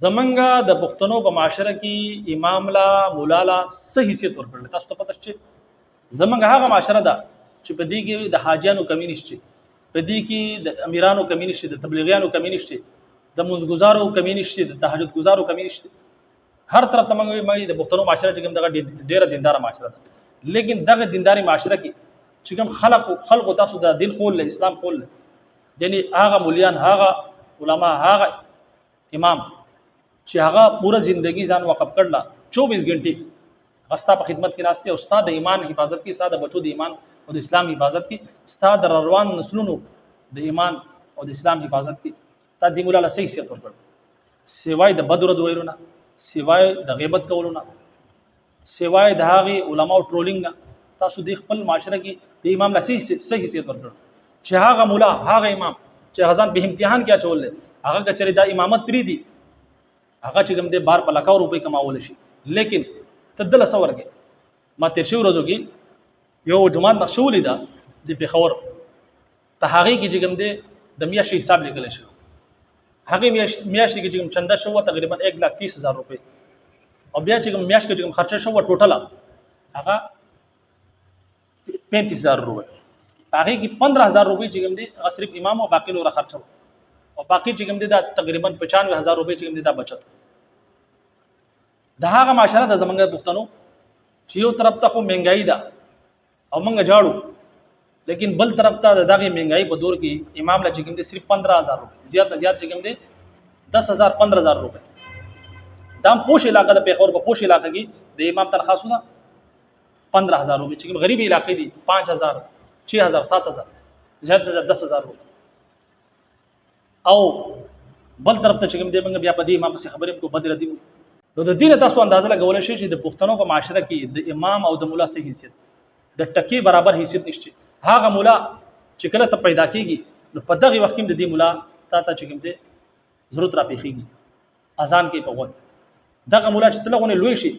زمنګا د پښتنو په معاشره کې امام لا مولا لا صحیح حیثیت ورکړل. تاسو ته پته چې زمنګ هغه معاشره ده چې په دې کې د حاجیانو کمی نشته، په دې کې د امیرانو کمی نشته، د تبلیغیانو کمی نشته، د منځګزارو کمی نشته، د تهجد گزارو کمی نشته. هر طرف ته موږ د پښتنو معاشره چې کوم دغه ډیره دیندار معاشره ده، لیکن دغه دینداري معاشره کې چې کوم خلق تاسو د دین خول له اسلام خول له یعنی هغه مولیان، هغه علما، هغه امام چې هغه پوره ژوندۍ ځان وقف کړل 24 غنټې استا په خدمت کې ناشته او استاد د ایمان حفاظت کې، استاد بچو د ایمان او د اسلام حفاظت کې، استاد روان نسلونو د ایمان او د اسلام حفاظت کې تا دی مولا له صحیح حیثیت ورکړ. سوای د بدر د ویلونه، سوای د غیبت کولونه، سوای د هغه علماء ټرولینګ، تاسو د خپل معاشره کې د امام له صحیح حیثیت ورکړ چې هغه مولا، هغه امام چې غزان به امتحان کې اچول هغه کچره د امامت پری دی، هغه چې کوم د بار په لکاو روپۍ کماول شي، لیکن تدل سورګي. ما تیر شو ورځو کې یو جماعت نقشولې ده د پیښور په هغه کې چې کوم د میاشتې حساب لیکل شي، هغه میاشتې کې چې کوم چنده شو تقریبا 1,30,000 روپۍ، او بیا چې کوم میاشت کې چې کوم خرچه شو ټوټل هغه 35,000 روپۍ، هغه کې 15,000 روپۍ چې کوم دي هغه صرف امام او باقی نور خرچه او باقی چې کوم دي دا تقریبا 95,000 روپۍ چې کوم دي دا بچت. د هغه معاشره د زمونږ پښتنو چې یو طرف ته خو مهنګای ده او مونږ جاړو، لیکن بل طرف ته دغه مهنګای په دور کې امام لا چې کوم دي صرف 15,000 روپۍ، زیات نه زیات چې کوم دي 10,000 15,000 روپۍ. دا پوش علاقه د پیښور په پوش علاقه کې د امام تنخواه سونه 15,000 روپۍ، چې کوم غریبي علاقې دي 5,000 6,000 7,000 زیات نه 10,000 روپۍ. او بل طرف ته چې کوم دی موږ بیا په دې امام څخه خبرې کو بدر دی. نو د دین تاسو اندازه لګول شي چې د پښتنو په معاشره کې د امام او د مولا صحیح حیثیت د ټکی برابر حیثیت نشته. هغه مولا چې کله ته پیدا کیږي نو په دغه وخت کې د دې مولا تا ته چې کوم دی ضرورت را پیخیږي اذان کې په وخت دغه مولا چې تلغونه لوي شي،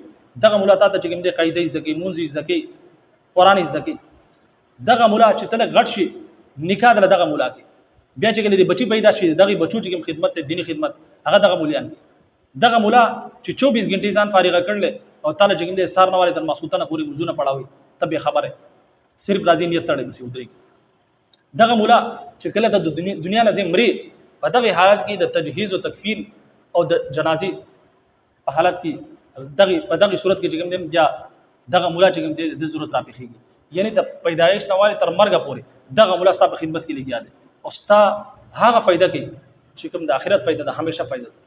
دغه مولا تا ته چې کوم دی قاعده زده کوي، مونږ زده کوي، قران زده کوي. دغه مولا چې تل غټ شي نکاح دغه مولا کې بیا چې کله د بچی پیدا شي دغه بچو چې کوم خدمت ته دینی خدمت هغه دغه مولیان کې دغه مولا چې 24 غنټې ځان فارغ کړل او تعالی چې کوم د سار نه والے تر مسعودانه پوری مزونه پڑھاوي تبه خبره صرف راځي نیت تړي بس ودري. دغه مولا چې کله د دنیا لازم مري په دغه حالت کې د تجهیز او تکفین او د جنازي په حالت کې په دغه صورت کې چې کوم بیا دغه مولا چې کوم د ضرورت را پیخيږي، یعنی د پیدایش نه والے تر مرګ پورې دغه مولا ستاسو په خدمت کې لګیا دي او ستا هغه فائدہ کوي چې کوم د آخرت فائدہ ده، همیشه فائدہ ده.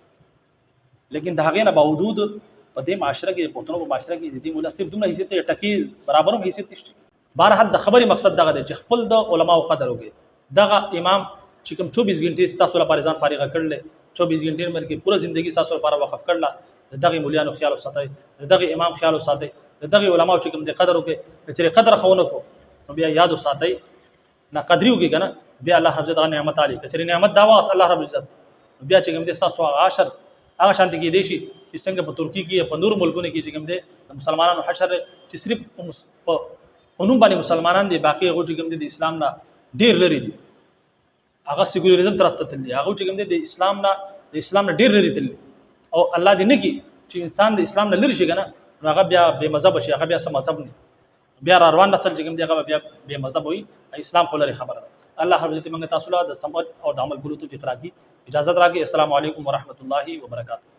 لیکن د هغه نه باوجود په دې معاشره کې پښتنو په معاشره کې د دې مولا صرف دومره حیثیت ټکی برابرم حیثیت نشته. بهرحال د خبرې مقصد دغه دی چې خپل د علماو قدر وکړي. دغه امام چې کوم 24 غنټې تاسو لپاره ځان فارغ کړل، 24 غنټې مر کې پوره ژوندۍ تاسو لپاره وقف کړل، دغه مولیانو خیال وساتئ، دغه امام خیال وساتئ، دغه علماو چې کوم د قدر وکړي چې قدر خونه کو نو بیا یاد وساتئ نه قدر وکړي کنه بیا الله رب عزت نعمت علی کچری نعمت داوا الله رب عزت بیا چې کوم د تاسو عاشر هغه شانتي کې دي شي چې څنګه په ترکی کې په نور ملکونو کې چې کوم دي مسلمانانو حشر چې صرف په نوم باندې مسلمانان دي، باقي هغه چې کوم دي د اسلام نه ډیر لري دي، هغه سیکولریزم طرف ته تللی، هغه چې کوم دي د اسلام نه ډیر لري تللی. او الله دې نه کی چې انسان د اسلام نه لري شي کنه هغه بیا بے مذهب شي، هغه بیا سم مذهب نه بیا روان نسل چې کوم دي هغه بیا بے مذهب وي. اسلام خو لري خبره. الله رب عزت موږ تاسو له د سمع او د عمل کولو توفیق راکړي. اجازه راکړي. السلام علیکم ورحمت الله وبرکاته.